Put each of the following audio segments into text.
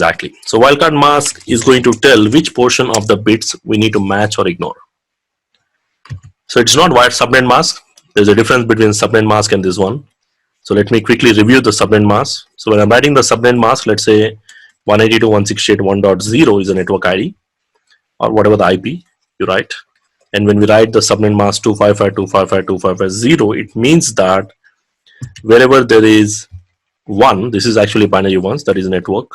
exactly. So wildcard mask is going to tell which portion of the bits we need to match or ignore. So it's not wide subnet mask. There's a difference between subnet mask and this one. So let me quickly review the subnet mask. So when I'm writing the subnet mask, let's say 192.168.1.0 is a network ID or whatever the IP you write. And when we write the subnet mask 255.255.255.0, it means that wherever there is 1, this is actually binary ones, that is network.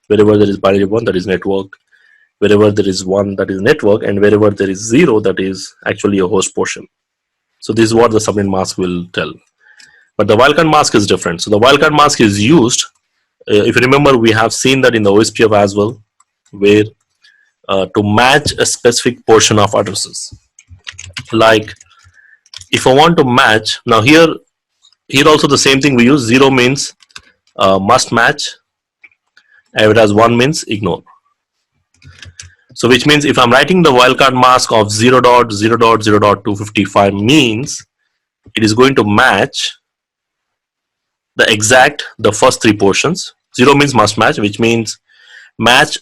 Wherever there is binary 1, that is network. Wherever there is 1, that is network. And wherever there is 0, that is actually a host portion. So this is what the subnet mask will tell. But the wildcard mask is different. So the wildcard mask is used, if you remember, we have seen that in the OSPF as well, where to match a specific portion of addresses. Like if I want to match, now here also the same thing we use. 0 means must match, whereas 1 means ignore. So which means if I'm writing the wildcard mask of 0.0.0.255 means it is going to match the first 3 portions. 0 means must match, which means match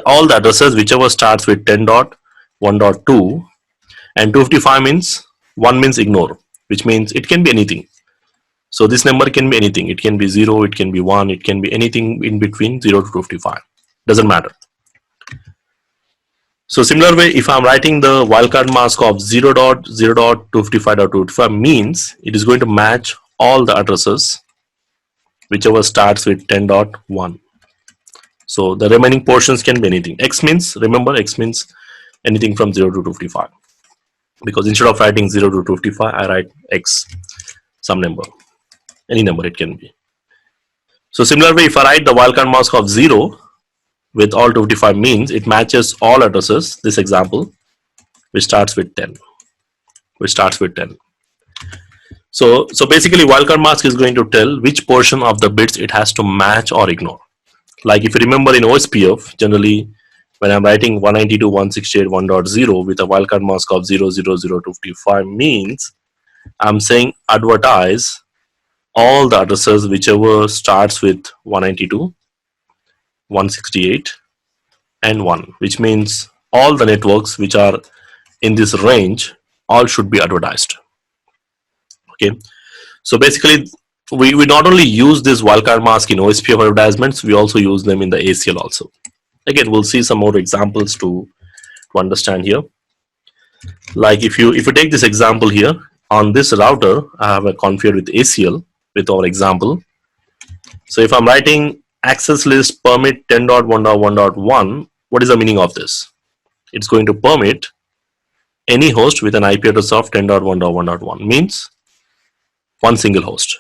all the addresses whichever starts with 10.1.2, and 255 means 1 means ignore, which means it can be anything. So this number can be anything. It can be 0, it can be 1, it can be anything in between 0 to 255. Doesn't matter. So similar way, if I'm writing the wildcard mask of 0.0.255.255 means it is going to match all the addresses whichever starts with 10.1. So the remaining portions can be anything. X means, remember, X means anything from 0 to 255. Because instead of writing 0 to 255, I write X, some number. Any number it can be. So similar way, if I write the wildcard mask of 0 with all 255 means it matches all addresses, this example, which starts with 10. So basically wildcard mask is going to tell which portion of the bits it has to match or ignore. Like if you remember in OSPF, generally when I'm writing 192.168.1.0 with a wildcard mask of 0.0.0.255 means I'm saying advertise all the addresses whichever starts with 192, 168 and 1, which means all the networks which are in this range all should be advertised. Okay, so basically we not only use this wildcard mask in OSPF advertisements, we also use them in the ACL also. Again, we'll see some more examples to understand here. Like if you take this example here, on this router I have a configured with ACL with our example. So if I'm writing access list permit 10.1.1.1, what is the meaning of this? It's going to permit any host with an IP address of 10.1.1.1, means one single host.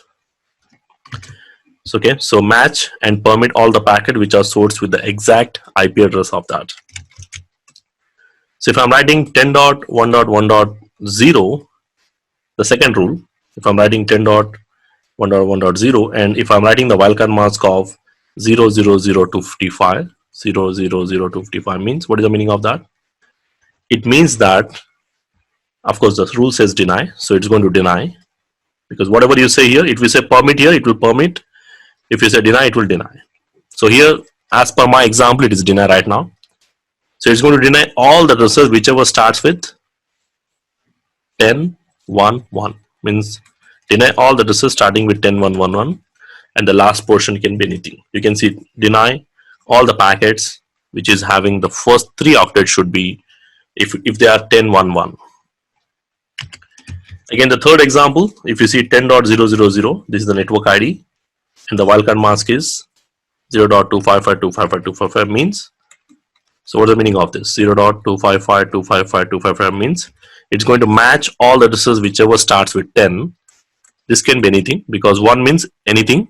So, okay, so match and permit all the packet which are sourced with the exact IP address of that. So if I'm writing 10.1.1.0, the second rule, if I'm writing 10.1.1.0 and if I'm writing the wildcard mask of 0.0.0.255, 0.0.0.255 means, what is the meaning of that? It means that, of course, the rule says deny, so it's going to deny, because whatever you say here, if we say permit here, it will permit. If you say deny, it will deny. So here, as per my example, it is deny right now. So it's going to deny all the addresses whichever starts with 10.1.1, means deny all the addresses starting with 10.1.1.1, and the last portion can be anything. You can see deny all the packets which is having the first 3 octets should be if they are 10.1.1. Again, the third example, if you see 10.0.0.0, this is the network ID, and the wildcard mask is 0.255.255.255 means. So what is the meaning of this? 0.255.255.255 means it's going to match all the addresses whichever starts with 10. This can be anything because 1 means anything,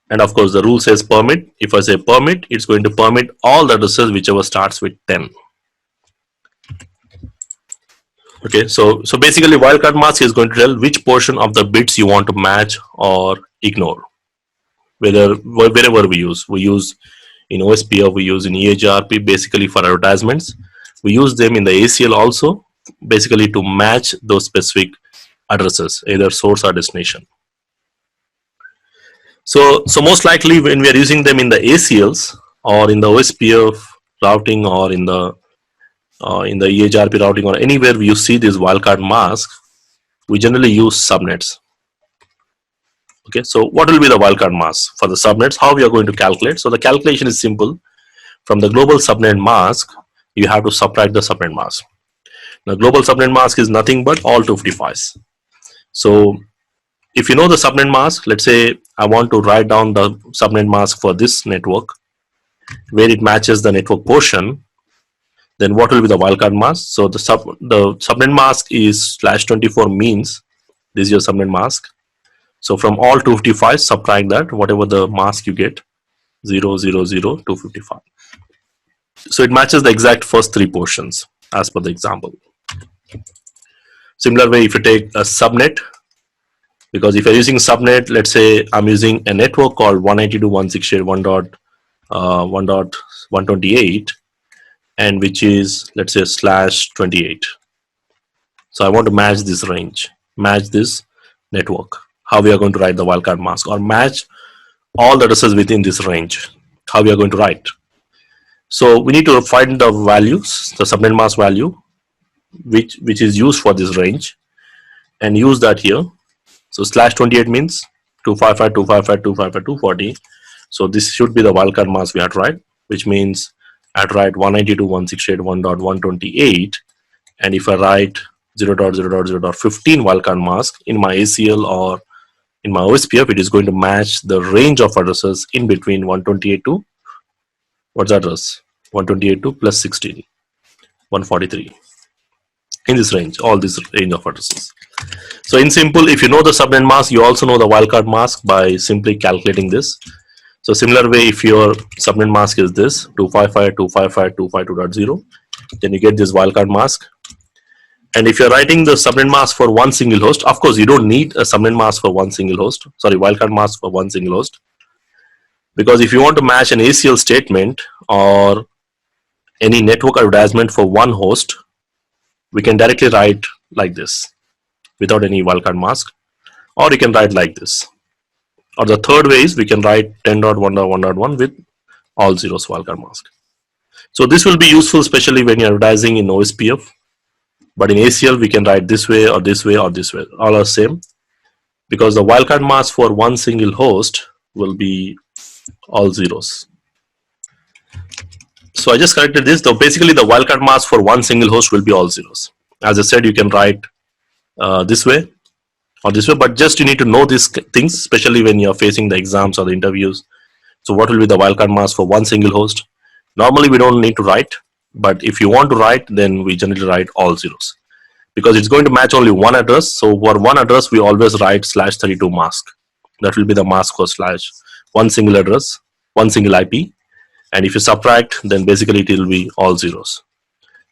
and of course the rule says permit. If I say permit, it's going to permit all the addresses whichever starts with 10. Okay, so basically wildcard mask is going to tell which portion of the bits you want to match or ignore. Wherever we use in OSPF, we use in EHRP basically for advertisements. We use them in the ACL also basically to match those specific addresses, either source or destination. So most likely when we are using them in the ACLs or in the OSPF routing or in the EHRP routing or anywhere you see this wildcard mask, we generally use subnets. Okay, so what will be the wildcard mask for the subnets? How we are going to calculate? So the calculation is simple. From the global subnet mask, you have to subtract the subnet mask. The global subnet mask is nothing but all 255s. So if you know the subnet mask, let's say I want to write down the subnet mask for this network where it matches the network portion, then what will be the wildcard mask? So the subnet mask is /24 means this is your subnet mask. So from all 255, subtract that, whatever the mask you get, 0, 0, 0, 255. So it matches the exact first three portions as per the example. Similar way, if you take a subnet, because if you're using subnet, let's say I'm using a network called 192.168.1.128, and which is, let's say, /28. So I want to match this range, match this network. How we are going to write the wildcard mask, or match all the addresses within this range. How we are going to write? So we need to find the values, the subnet mask value, which is used for this range, and use that here. So /28 means 255, 255, 255, 240. So this should be the wildcard mask we have to write, which means I have to write 192.168.1.128, and if I write 0.0.0.15 wildcard mask in my ACL or in my OSPF, it is going to match the range of addresses in between 128 to, what's the address? 128 to plus 16, 143. In this range, all this range of addresses. So in simple, if you know the subnet mask, you also know the wildcard mask by simply calculating this. So similar way, if your subnet mask is this 255, 255, 252.0, then you get this wildcard mask. And if you're writing the subnet mask for one single host, of course, you don't need a subnet mask for one single host. Sorry, wildcard mask for one single host. Because if you want to match an ACL statement or any network advertisement for one host, we can directly write like this without any wildcard mask, or you can write like this. Or the third way is we can write 10.1.1.1 with all zeros wildcard mask. So this will be useful especially when you're advertising in OSPF. But in ACL, we can write this way or this way or this way. All are same, because the wildcard mask for one single host will be all zeros. So I just corrected this. So basically, the wildcard mask for one single host will be all zeros. As I said, you can write this way or this way, but just you need to know these things, especially when you're facing the exams or the interviews. So what will be the wildcard mask for one single host? Normally, we don't need to write. But if you want to write, then we generally write all zeros, because it's going to match only one address. So for one address, we always write /32 mask. That will be the mask for one single address, one single IP. And if you subtract, then basically it will be all zeros.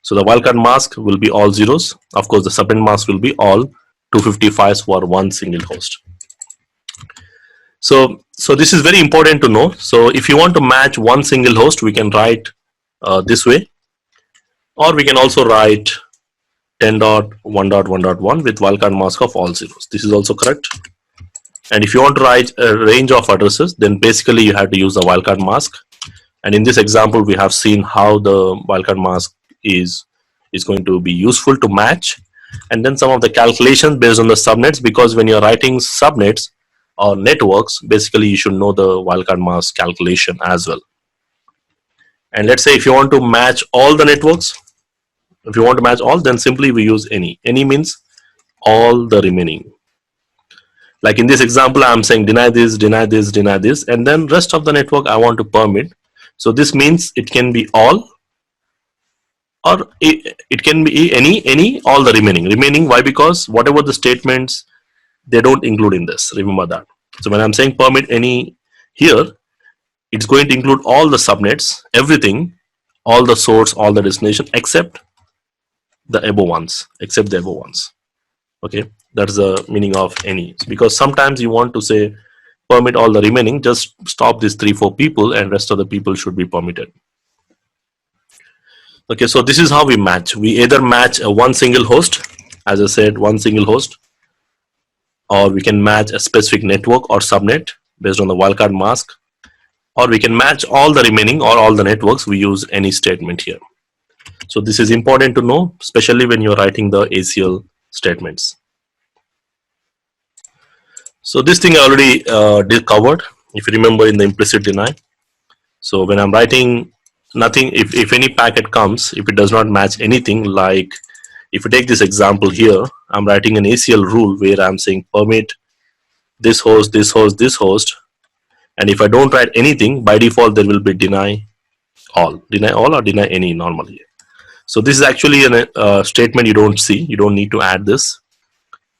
So the wildcard mask will be all zeros. Of course, the subnet mask will be all 255s for one single host. So this is very important to know. So if you want to match one single host, we can write this way. Or we can also write 10.1.1.1 with wildcard mask of all zeros. This is also correct. And if you want to write a range of addresses, then basically you have to use the wildcard mask. And in this example, we have seen how the wildcard mask is going to be useful to match. And then some of the calculations based on the subnets, because when you're writing subnets or networks, basically you should know the wildcard mask calculation as well. And let's say if you want to match all the networks, if you want to match all, then simply we use any. Any means all the remaining. Like in this example, I'm saying deny this, deny this, deny this, and then rest of the network I want to permit. So this means it can be all, or it can be any, all the remaining. Why? Because whatever the statements, they don't include in this. Remember that. So when I'm saying permit any here, it's going to include all the subnets, everything, all the source, all the destination, except the above ones, Okay, that's the meaning of any. Because sometimes you want to say permit all the remaining, just stop these 3-4 people and rest of the people should be permitted. Okay, so this is how we match. We either match a one single host, as I said, one single host, or we can match a specific network or subnet, based on the wildcard mask, or we can match all the remaining or all the networks. We use any statement here. So this is important to know, especially when you're writing the ACL statements. So this thing I already covered, if you remember, in the implicit deny. So when I'm writing nothing, if any packet comes, if it does not match anything, like if you take this example here, I'm writing an ACL rule where I'm saying permit this host, this host, this host, and if I don't write anything, by default there will be deny all or deny any normally. So this is actually a statement you don't see, you don't need to add this,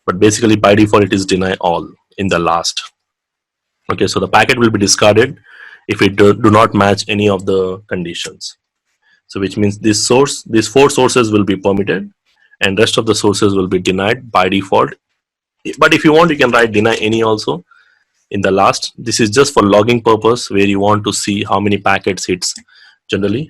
but basically by default it is deny all in the last. Okay, so the packet will be discarded if it do not match any of the conditions. So which means these 4 sources will be permitted and rest of the sources will be denied by default. But if you want, you can write deny any also in the last. This is just for logging purpose, where you want to see how many packets hits generally